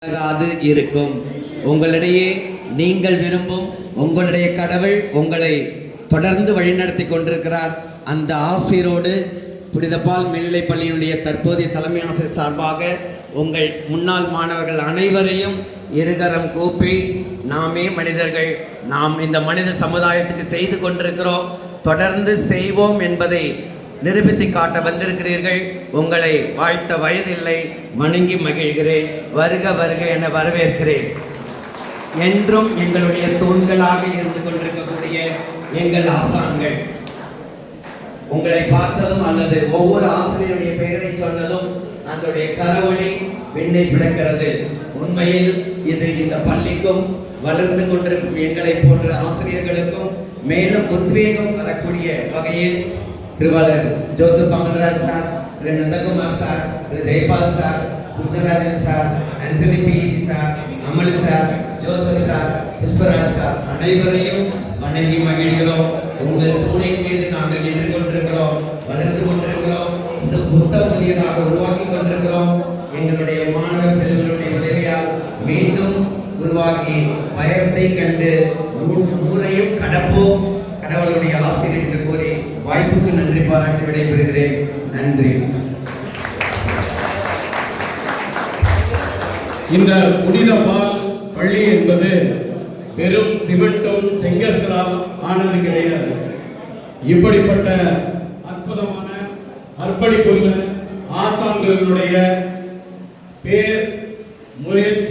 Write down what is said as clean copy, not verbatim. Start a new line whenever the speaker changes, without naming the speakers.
இருக்கும். உங்களிடையே நீங்கள் விரும்பும் உங்களுடைய கடவுள் உங்களை தொடர்ந்து வழிநடத்தி கொண்டிருக்கிறார். அந்த ஆசிரியரோடு புனிதப்பால் மேல்நிலைப் பள்ளியினுடைய தற்போதைய தலைமை ஆசிரியர் சார்பாக உங்கள் முன்னாள் மாணவர்கள் அனைவரையும் இருகரம் கூப்பி, நாமே மனிதர்கள், நாம் இந்த மனித சமுதாயத்துக்கு செய்து கொண்டிருக்கிறோம், தொடர்ந்து செய்வோம் என்பதை நிரூபித்து காட்ட வந்திருக்கிறீர்கள். உங்களை வாழ்த்த வயதில்லை, வணங்கி மகிழ்கிறேன். வருக வருக என வரவேற்கிறேன். என்றும் எங்களுடைய தூண்களாக இருந்து கொண்டிருக்கக்கூடிய எங்கள் ஆசான்கள், உங்களை பார்த்ததும் அல்லது ஒவ்வொரு ஆசிரியருடைய பெயரை சொன்னதும் அதனுடைய கரவொளி விண்ணை பிளக்கிறது. உண்மையில் இது இந்த பள்ளிக்கும் வளர்ந்து கொண்டிருக்கும் எங்களை போன்ற ஆசிரியர்களுக்கும் மேலும் உத்வேகம் வரக்கூடிய வகையில் திருவாளர் Joseph Amalraj sir, Thiru Nandakumar sir, Thiru Jayapal sir, Sundararajan sir, Anthony PET sir, Amal sir, Joseph sir, Pushparaj sir அனைவரையும் வணங்கி மகிழ்கிறோம். உங்கள் தூணின் மீது நாங்கள் நின்று கொண்டிருக்கிறோம், வளர்ந்து கொண்டிருக்கிறோம், புத்தம் புதியதாக உருவாக்கி கொண்டிருக்கிறோம். எங்களுடைய மாணவ செல்வங்களுடைய உதவியால் மீண்டும் உருவாக்கி பயத்தை கண்டு 100ஐயும் கடப்போம், கடவுளுடைய ஆசிரியர் என்று கூறி வாய்ப்புக்கு நன்றி பாராட்டி விடைபெறுகிறேன். நன்றி.
இந்த புனித பால் பள்ளி என்பது வெறும் சிமெண்ட்டும் செங்கற்களால் ஆனது கிடையாது. இப்படிப்பட்ட அற்புதமான அர்ப்பணிப்புள்ள ஆசான்களுடைய பேர், முயற்சி,